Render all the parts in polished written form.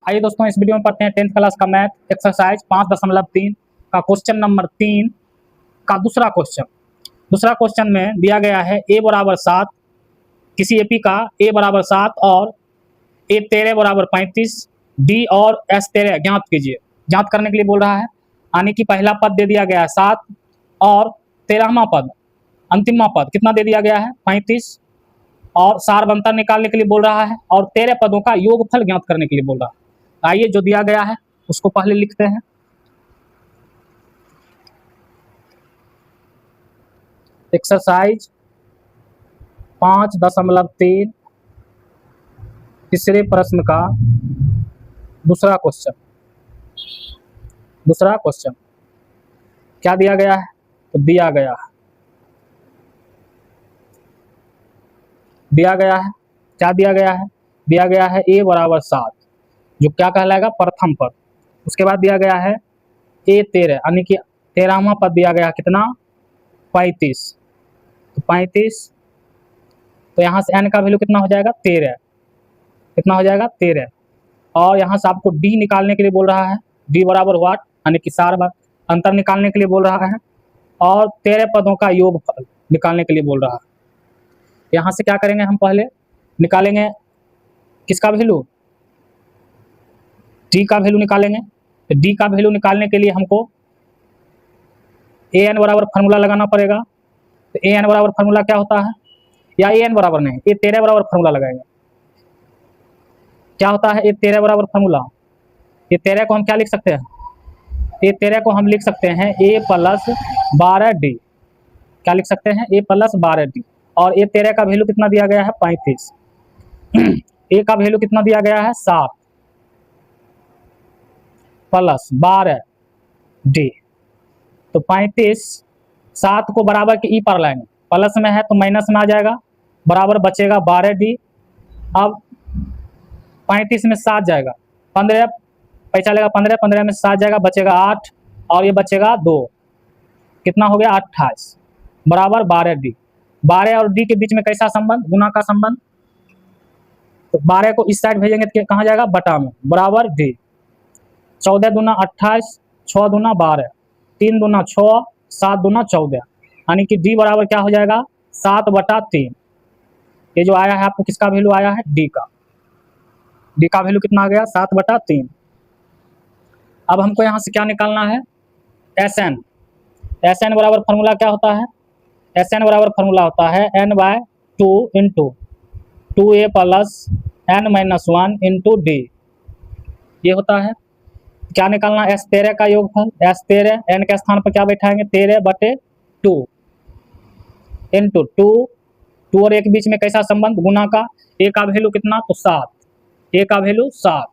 आइए दोस्तों, इस वीडियो में पढ़ते हैं 10th क्लास का मैथ एक्सरसाइज 5.3 का क्वेश्चन नंबर 3 का दूसरा क्वेश्चन। दूसरा क्वेश्चन में दिया गया है a बराबर 7, किसी एपी का a बराबर 7 और a 13 बराबर 35, d और s 13 ज्ञात कीजिए। ज्ञात करने के लिए बोल रहा है, यानी कि पहला पद दे दिया गया है 7 और 13वां पद अंतिमवां पद कितना दे दिया गया है 35 और सार अंतर निकालने के लिए बोल रहा है और 13 पदों का योगफल ज्ञात करने के लिए बोल रहा है। आइए जो दिया गया है उसको पहले लिखते हैं। एक्सरसाइज 5.3 तीसरे प्रश्न का दूसरा क्वेश्चन। दूसरा क्वेश्चन क्या दिया गया है? तो दिया गया है क्या दिया गया है? दिया गया है a बराबर 7, जो क्या कहलाएगा प्रथम पद। उसके बाद दिया गया है a 13, यानी कि 13वां पद दिया गया कितना 35। तो 35, तो यहाँ से n का वैल्यू कितना हो जाएगा 13। कितना हो जाएगा 13। और यहाँ से आपको d निकालने के लिए बोल रहा है, d बराबर वाट, यानी कि सार अंतर निकालने के लिए बोल रहा है और 13 पदों का योगफल निकालने के लिए बोल रहा है। यहाँ से क्या करेंगे, हम पहले निकालेंगे किसका वैल्यू, d का वैल्यू निकालेंगे। तो d का वैल्यू निकालने के लिए हमको an बराबर फार्मूला लगाना पड़ेगा। तो an बराबर फार्मूला क्या होता है, या an बराबर नहीं, a 13 बराबर फार्मूला लगाएंगे। क्या होता है a 13 बराबर फार्मूला? a 13 को हम क्या लिख सकते हैं? a 13 को हम लिख सकते हैं a प्लस 12d। क्या लिख सकते हैं? a plus 12d। और a 13 का वैल्यू कितना दिया गया है 35। a का वैल्यू कितना दिया गया है 7 प्लस 12d। तो 35, 7 को बराबर के ई पर लाएंगे, प्लस में है तो माइनस में आ जाएगा, बराबर बचेगा 12d। अब 35 में 7 जाएगा, 15 पैसा लेगा, 15 में 7 जाएगा, बचेगा 8 और ये बचेगा 2। कितना हो गया 28 बराबर 12d। 12 और d के बीच में कैसा संबंध, गुना का संबंध। तो 12 को इस साइड भेजेंगे तो कहाँ जाएगा बटा में, बराबर d। 14 दूना 28, 6 दूना 12, 3 दूना 6, 7 दूना 14, यानी कि d बराबर क्या हो जाएगा 7/3। ये जो आया है आपको किसका वैल्यू आया है d का। d का वैल्यू कितना आ गया 7/3। अब हमको यहाँ से क्या निकालना है Sn। Sn बराबर फार्मूला क्या होता है? Sn बराबर फार्मूला होता है n/2 into 2a plus n-1 into d। ये होता है। क्या निकालना है S13 का योगफल। S13 n के स्थान पर क्या बैठाएंगे 13/2 इंटू 2 और 1 बीच में कैसा संबंध, गुना का। a का वैल्यू कितना तो 7, a का वैल्यू 7,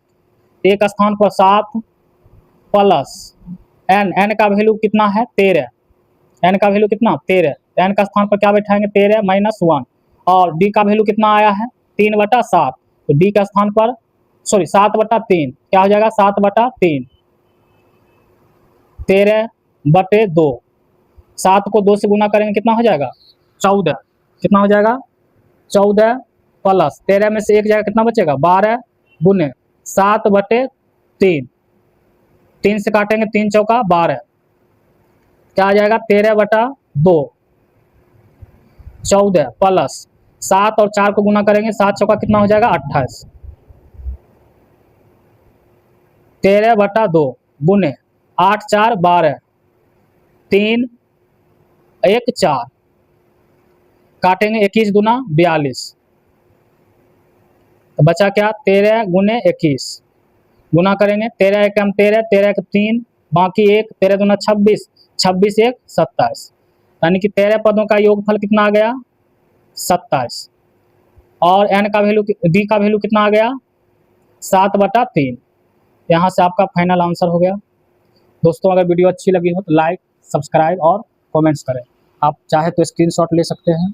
a का स्थान पर 7 प्लस n का वैल्यू कितना है 13, n का वैल्यू कितना 13, n का स्थान पर क्या बैठाएंगे 13-1 और d का वैल्यू कितना आया है 3/7। तो d का स्थान पर 7/3 क्या हो जाएगा 7/3, 13/2। 7 को 2 से गुना करेंगे कितना हो जाएगा 14। कितना हो जाएगा 14 प्लस 13 में से 1 जाएगा, कितना बचेगा 12 गुने 7/3। 3 से काटेंगे 3 चौका 12, क्या आ जाएगा 13/2। 14 प्लस 7 और 4 को गुना करेंगे, 7 चौका कितना हो जाएगा 28। 13/2 गुने 8 4 12, 3 1 4, काटेंगे 21 दूना 42। तो बचा क्या 13 गुने 21, गुना करेंगे 13 1 13, 13 1 3, बाकी 1, 13 दूना 26, 26 1 27, यानी कि 13 पदों का योगफल कितना आ गया 27। और n का वैल्यू, d का वैल्यू कितना आ गया 7/3। यहाँ से आपका फाइनल आंसर हो गया। दोस्तों अगर वीडियो अच्छी लगी हो तो लाइक, सब्सक्राइब और कमेंट्स करें। आप चाहे तो स्क्रीनशॉट ले सकते हैं।